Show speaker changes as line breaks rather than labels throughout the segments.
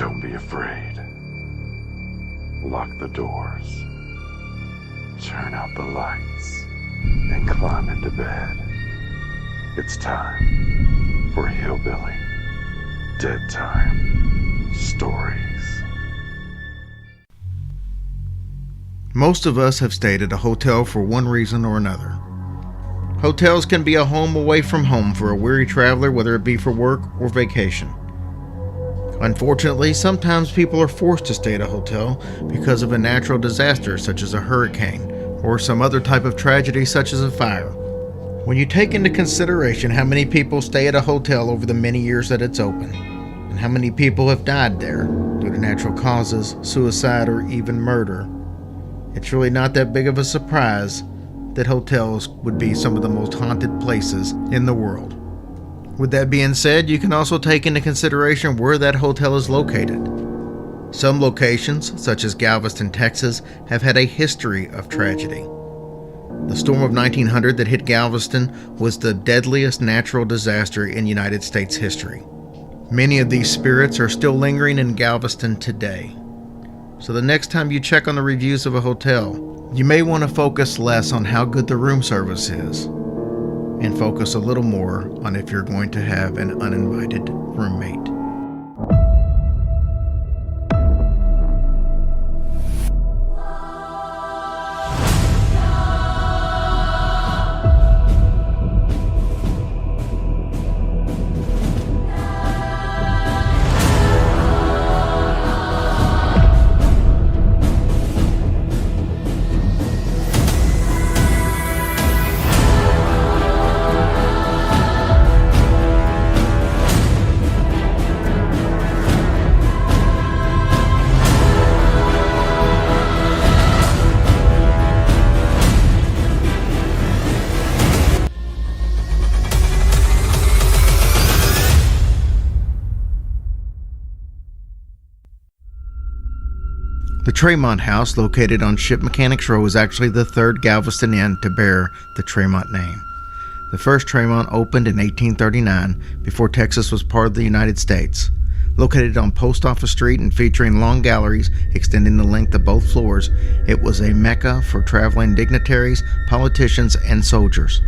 Don't be afraid. Lock the doors. Turn out the lights. And climb into bed. It's time for Hillbilly Deadtime Stories.
Most of us have stayed at a hotel for one reason or another. Hotels can be a home away from home for a weary traveler, whether it be for work or vacation. Unfortunately, sometimes people are forced to stay at a hotel because of a natural disaster such as a hurricane or some other type of tragedy such as a fire. When you take into consideration how many people stay at a hotel over the many years that it's open, and how many people have died there due to natural causes, suicide, or even murder, it's really not that big of a surprise that hotels would be some of the most haunted places in the world. With that being said, you can also take into consideration where that hotel is located. Some locations, such as Galveston, Texas, have had a history of tragedy. The storm of 1900 that hit Galveston was the deadliest natural disaster in United States history. Many of these spirits are still lingering in Galveston today. So the next time you check on the reviews of a hotel, you may want to focus less on how good the room service is, and focus a little more on if you're going to have an uninvited roommate. The Tremont House, located on Ship Mechanics Row, is actually the third Galveston inn to bear the Tremont name. The first Tremont opened in 1839, before Texas was part of the United States. Located on Post Office Street and featuring long galleries extending the length of both floors, it was a mecca for traveling dignitaries, politicians, and soldiers.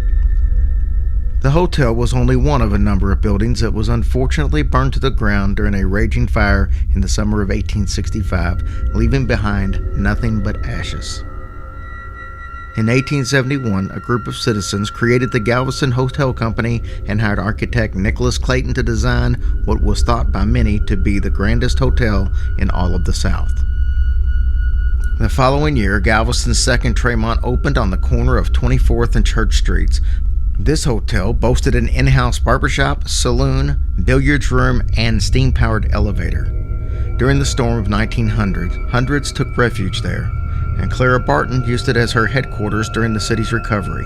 The hotel was only one of a number of buildings that was unfortunately burned to the ground during a raging fire in the summer of 1865, leaving behind nothing but ashes. In 1871, a group of citizens created the Galveston Hotel Company and hired architect Nicholas Clayton to design what was thought by many to be the grandest hotel in all of the South. The following year, Galveston's second Tremont opened on the corner of 24th and Church Streets. This hotel boasted an in-house barbershop, saloon, billiards room, and steam-powered elevator. During the storm of 1900, hundreds took refuge there, and Clara Barton used it as her headquarters during the city's recovery.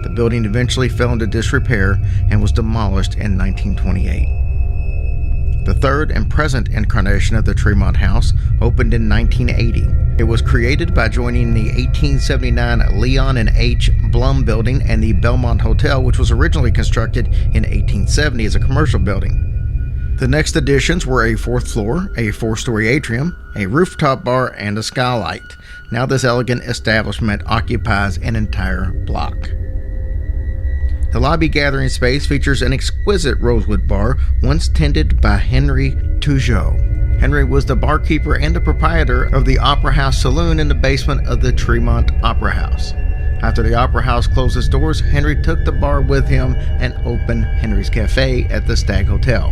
The building eventually fell into disrepair and was demolished in 1928. The third and present incarnation of the Tremont House opened in 1980. It was created by joining the 1879 Leon and H. Blum building and the Belmont Hotel, which was originally constructed in 1870 as a commercial building. The next additions were a fourth floor, a four-story atrium, a rooftop bar, and a skylight. Now this elegant establishment occupies an entire block. The lobby gathering space features an exquisite rosewood bar once tended by Henry Tougeau. Henry was the barkeeper and the proprietor of the Opera House Saloon in the basement of the Tremont Opera House. After the Opera House closed its doors, Henry took the bar with him and opened Henry's Cafe at the Stag Hotel.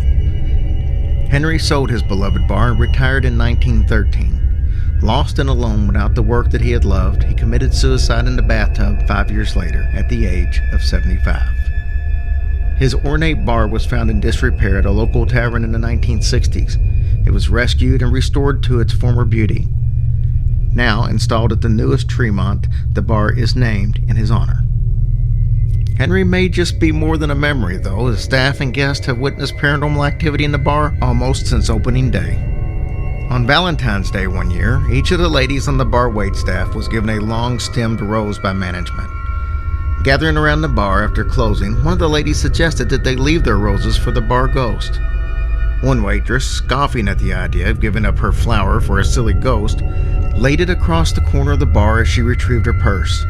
Henry sold his beloved bar and retired in 1913. Lost and alone without the work that he had loved, he committed suicide in the bathtub 5 years later at the age of 75. His ornate bar was found in disrepair at a local tavern in the 1960s. It was rescued and restored to its former beauty. Now installed at the newest Tremont, the bar is named in his honor. Henry may just be more than a memory, though, as staff and guests have witnessed paranormal activity in the bar almost since opening day. On Valentine's Day one year, each of the ladies on the bar waitstaff was given a long-stemmed rose by management. Gathering around the bar after closing, one of the ladies suggested that they leave their roses for the bar ghost. One waitress, scoffing at the idea of giving up her flower for a silly ghost, laid it across the corner of the bar as she retrieved her purse.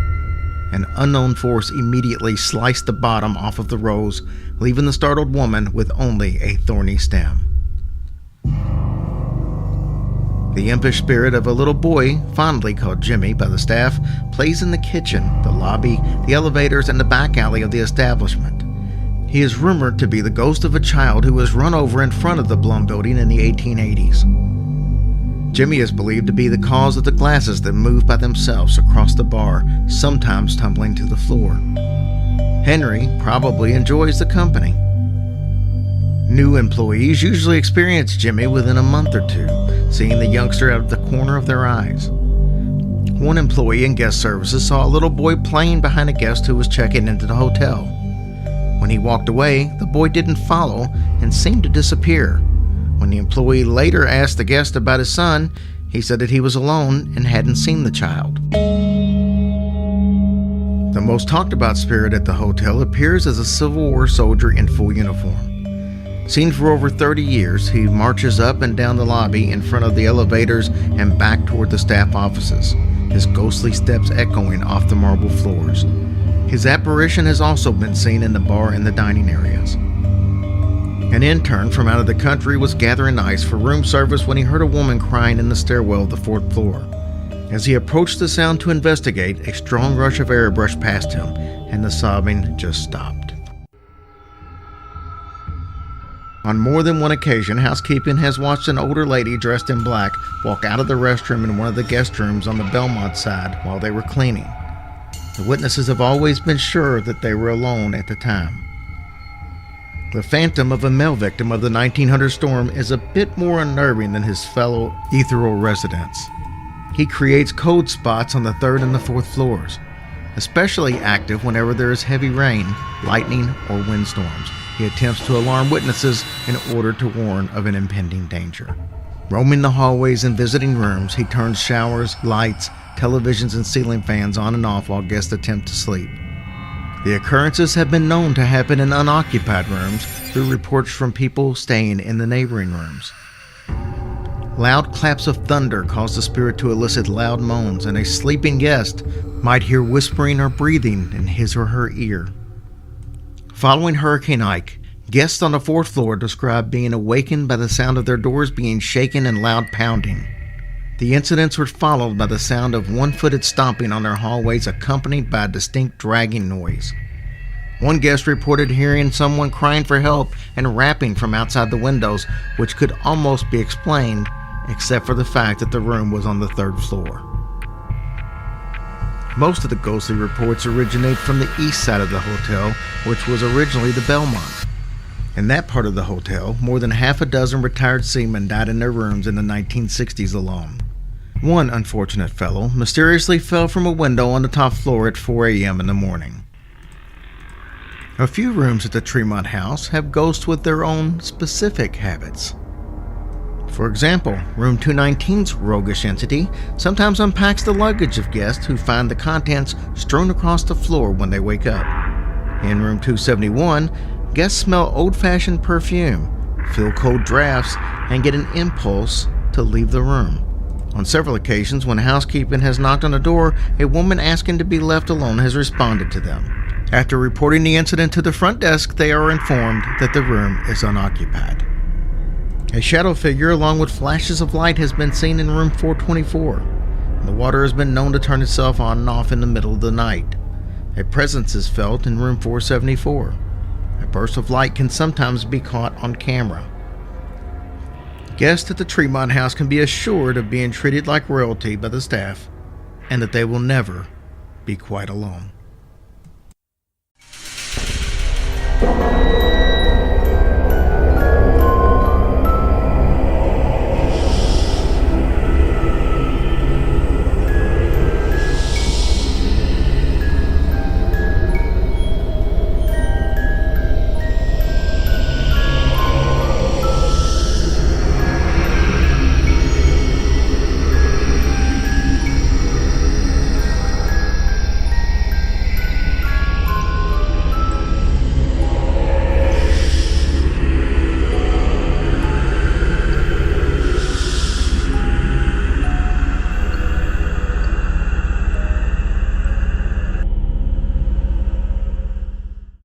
An unknown force immediately sliced the bottom off of the rose, leaving the startled woman with only a thorny stem. The impish spirit of a little boy, fondly called Jimmy by the staff, plays in the kitchen, the lobby, the elevators, and the back alley of the establishment. He is rumored to be the ghost of a child who was run over in front of the Blum building in the 1880s. Jimmy is believed to be the cause of the glasses that move by themselves across the bar, sometimes tumbling to the floor. Henry probably enjoys the company. New employees usually experience Jimmy within a month or two, seeing the youngster out of the corner of their eyes. One employee in guest services saw a little boy playing behind a guest who was checking into the hotel. When he walked away, the boy didn't follow and seemed to disappear. When the employee later asked the guest about his son, he said that he was alone and hadn't seen the child. The most talked about spirit at the hotel appears as a Civil War soldier in full uniform. Seen for over 30 years, he marches up and down the lobby in front of the elevators and back toward the staff offices, his ghostly steps echoing off the marble floors. His apparition has also been seen in the bar and the dining areas. An intern from out of the country was gathering ice for room service when he heard a woman crying in the stairwell of the 4th floor. As he approached the sound to investigate, a strong rush of air brushed past him, and the sobbing just stopped. On more than one occasion, housekeeping has watched an older lady dressed in black walk out of the restroom in one of the guest rooms on the Belmont side while they were cleaning. The witnesses have always been sure that they were alone at the time. The phantom of a male victim of the 1900 storm is a bit more unnerving than his fellow ethereal residents. He creates cold spots on the 3rd and the 4th floors, especially active whenever there is heavy rain, lightning, or windstorms. He attempts to alarm witnesses in order to warn of an impending danger. Roaming the hallways and visiting rooms, he turns showers, lights, televisions, and ceiling fans on and off while guests attempt to sleep. The occurrences have been known to happen in unoccupied rooms through reports from people staying in the neighboring rooms. Loud claps of thunder cause the spirit to elicit loud moans, and a sleeping guest might hear whispering or breathing in his or her ear. Following Hurricane Ike, guests on the 4th floor described being awakened by the sound of their doors being shaken and loud pounding. The incidents were followed by the sound of one-footed stomping on their hallways accompanied by a distinct dragging noise. One guest reported hearing someone crying for help and rapping from outside the windows, which could almost be explained except for the fact that the room was on the 3rd floor. Most of the ghostly reports originate from the east side of the hotel, which was originally the Belmont. In that part of the hotel, more than half a dozen retired seamen died in their rooms in the 1960s alone. One unfortunate fellow mysteriously fell from a window on the top floor at 4 a.m. in the morning. A few rooms at the Tremont House have ghosts with their own specific habits. For example, room 219's roguish entity sometimes unpacks the luggage of guests who find the contents strewn across the floor when they wake up. In room 271, guests smell old-fashioned perfume, feel cold drafts, and get an impulse to leave the room. On several occasions, when housekeeping has knocked on the door, a woman asking to be left alone has responded to them. After reporting the incident to the front desk, they are informed that the room is unoccupied. A shadow figure along with flashes of light has been seen in room 424. The water has been known to turn itself on and off in the middle of the night. A presence is felt in room 474. A burst of light can sometimes be caught on camera. Guests at the Tremont House can be assured of being treated like royalty by the staff, and that they will never be quite alone.